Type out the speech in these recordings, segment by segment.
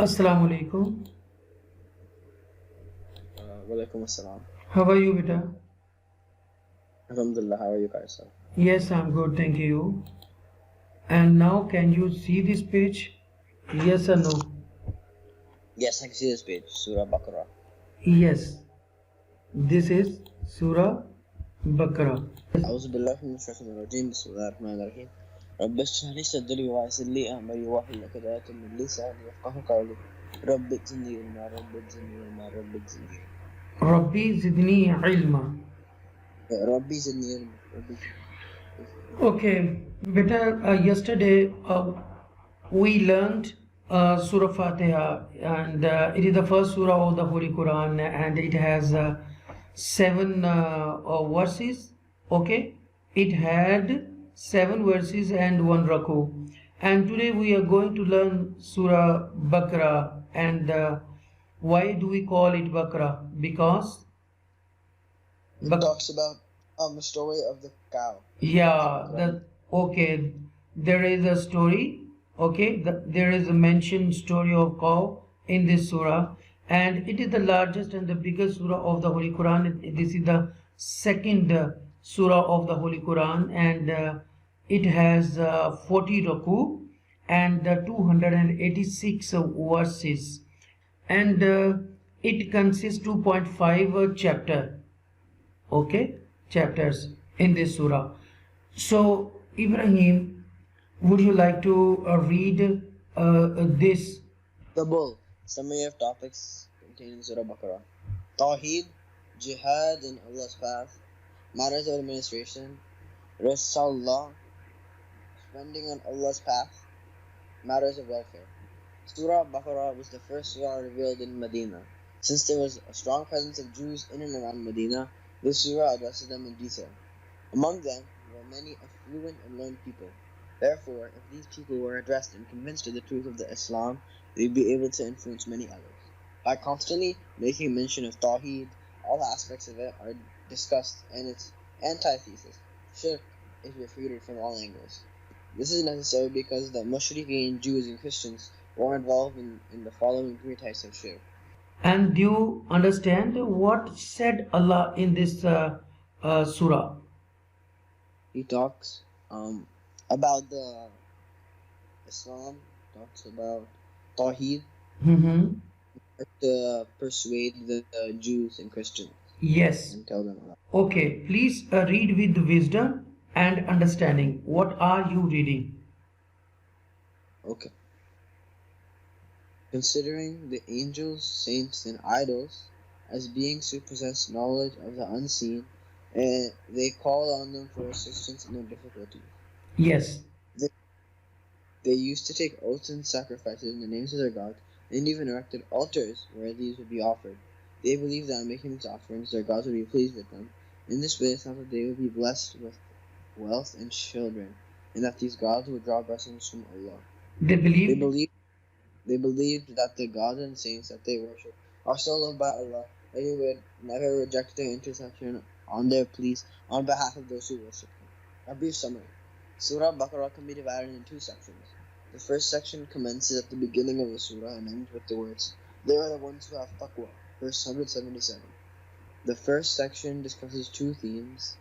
Assalamu alaikum. Walaikum assalam. How are you, beta? Alhamdulillah, how are you guys? Yes, I'm good, thank you. And now, can you see this page? Yes or no? Yes, I can see this page, Surah Baqarah. Yes. This is Surah Baqarah. أعوذ بالله من الشيطان الرجيم بسم الله الرحمن الرحيم رب اشرح لي صدري ويسر لي أمري واحلل عقدة من لساني يفقهوا قولي رب زدني علما رب زدني علما رب زدني Rabbi Zidni Ilma. ربي زدني علما ربي Okay, beta, yesterday we learned Surah Fatiha, and it is the first surah of the Holy Quran, and it has 7 verses. Okay, it had 7 verses and 1 raku. And today we are going to learn Surah Baqarah. And why do we call it Baqarah? Because It talks about the story of the cow. okay, there is a story. Okay, there is a mentioned story of cow in this surah, and it is the largest and the biggest surah of the Holy Quran. This is the second surah of the Holy Quran, and it has 40 raku and 286 verses, and it consists 2.5 chapter. Okay, chapters in this surah. So Ibrahim, would you like to read this? The bull. Summary of topics contained in Surah Baqarah. Tawheed, Jihad in Allah's path, matters of administration, Rasulullah, spending on Allah's path, matters of welfare. Surah Baqarah was the first surah revealed in Medina. Since there was a strong presence of Jews in and around Medina, this surah addresses them in detail. Among them were many affluent and learned people. Therefore, if these people were addressed and convinced of the truth of the Islam, they'd be able to influence many others. By constantly making mention of Tawheed, all aspects of it are discussed, and its antithesis, Shirk, is refuted from all angles. This is necessary because the Mushrikeen, Jews and Christians were involved in the following 3 types of Shirk. And do you understand what said Allah in this surah? He talks about the Islam, talks about Tawheed, to persuade the Jews and Christians. Yes. And tell them about. Okay, please read with wisdom and understanding. What are you reading? Okay. Considering the angels, saints, and idols as beings who possess knowledge of the unseen, and they call on them for assistance in their difficulties. Yes. They used to take oaths and sacrifices in the names of their gods, and even erected altars where these would be offered. They believed that making these offerings, their gods would be pleased with them. In this way, they thought that they would be blessed with wealth and children, and that these gods would draw blessings from Allah. They believed that the gods and saints that they worship are so loved by Allah that He would never reject their intercession on their pleas on behalf of those who worship Him. A brief summary. Surah Baqarah can be divided into 2 sections. The first section commences at the beginning of the surah and ends with the words, "They are the ones who have taqwa," verse 177. The first section discusses 2 themes,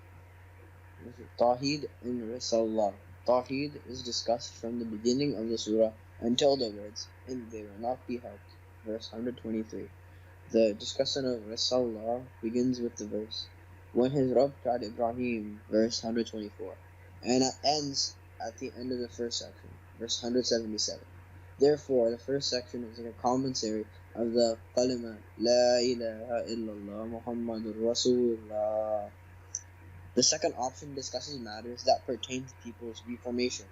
Tawheed and Rasulullah. Tawheed is discussed from the beginning of the surah until the words, "and they will not be helped," verse 123. The discussion of Rasulullah begins with the verse, "When his Rabb tried Ibrahim," verse 124, and it ends at the end of the first section, verse 177. Therefore, the first section is like a commentary of the kalima, La ilaha illallah Muhammadur Rasulullah. The second option discusses matters that pertain to people's reformation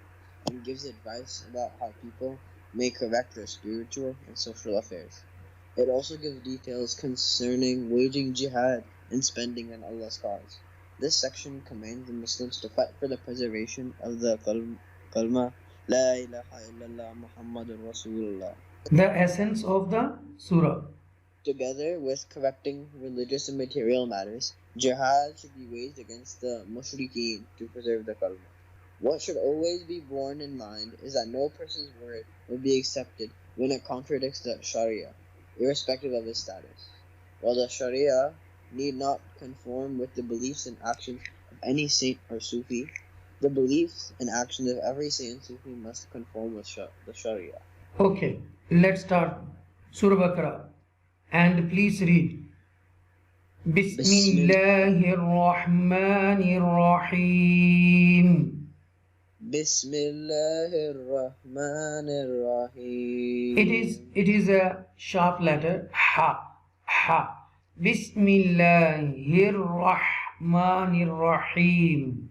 and gives advice about how people may correct their spiritual and social affairs. It also gives details concerning waging jihad and spending in Allah's cause. This section commands the Muslims to fight for the preservation of the kalma, La ilaha illallah Muhammadur Rasulullah. The essence of the surah. Together with correcting religious and material matters, jihad should be waged against the mushrikeen to preserve the kalma. What should always be borne in mind is that no person's word will be accepted when it contradicts the Sharia, irrespective of its status. While the Sharia need not conform with the beliefs and actions of any saint or Sufi, the beliefs and actions of every saint and Sufi must conform with the Sharia. Okay, let's start Surah Baqarah, and please read. Bismillahir Rahmanir Rahim. Bismillahir Rahmanir Rahim. It is a sharp letter, ha. Bismillahir Rahmanir Rahim.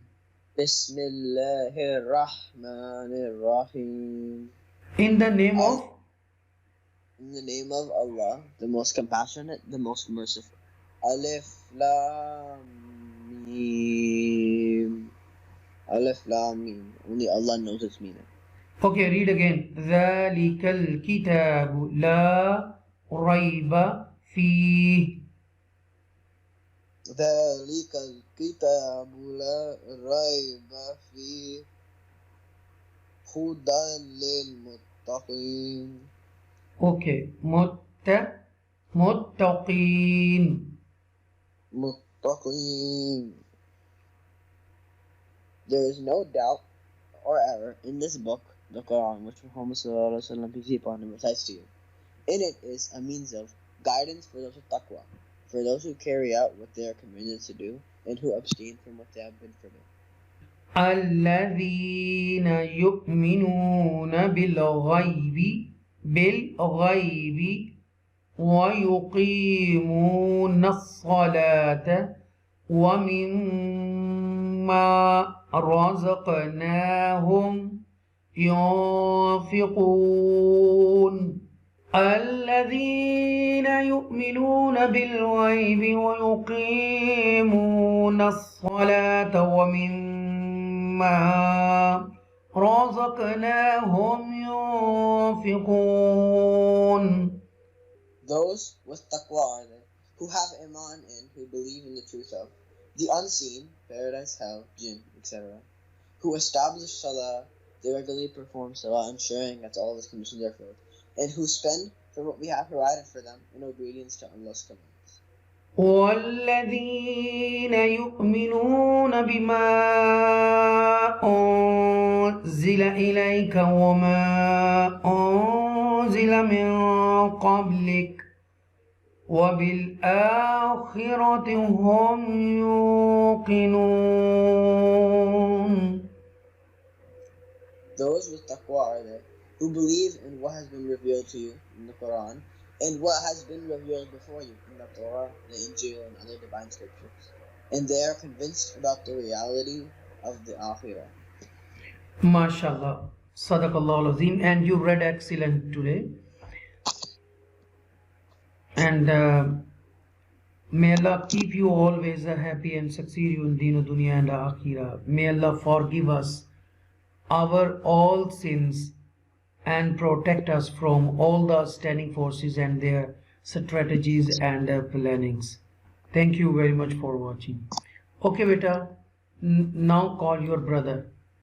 Bismillahir Rahmanir Rahim. In the name of Allah, the most compassionate, the most merciful. Alif Lam Mim. Alif Lam Mim. Only Allah knows its meaning. Okay, read again. Dhalikal kitabu la rayba fihi. Dhalikal kitabu la rayba fihi. Hudan lil muttaqin. Okay, muttaqin. Muttaqin. There is no doubt or error in this book, the Quran, which Muhammad peace be upon him recites to you. In it is a means of guidance for those with taqwa, for those who carry out what they are commanded to do, and who abstain from what they have been forbidden. الذين يؤمنون بالغيب ويقيمون الصلاة ومما رزقناهم ينفقون. الذين يؤمنون بالغيب ويقيمون الصلاة ومما رزقناهم ينفقون. Those with taqwa are they, who have iman and who believe in the truth of the unseen, paradise, hell, jinn, etc., who establish salah, they regularly perform salah, ensuring that all of its conditions are filled, and who spend from what we have provided for them in obedience to Allah's commands. والذين يؤمنون بما أنزل إليك وما أنزل من قبلك وبالآخرة هم يوقنون. Those with taqwa are they, who believe in what has been revealed to you in the Quran and what has been revealed before you in the Torah, the Injil, and other divine scriptures, and they are convinced about the reality of the Akhirah. MashaAllah, Sadaqallah Azim, and you read excellent today. And may Allah keep you always happy and succeed you in Deen, Dunya and Akhirah. May Allah forgive us our all sins and protect us from all the standing forces and their strategies and plannings. Thank you very much for watching. Okay, beta, now call your brother.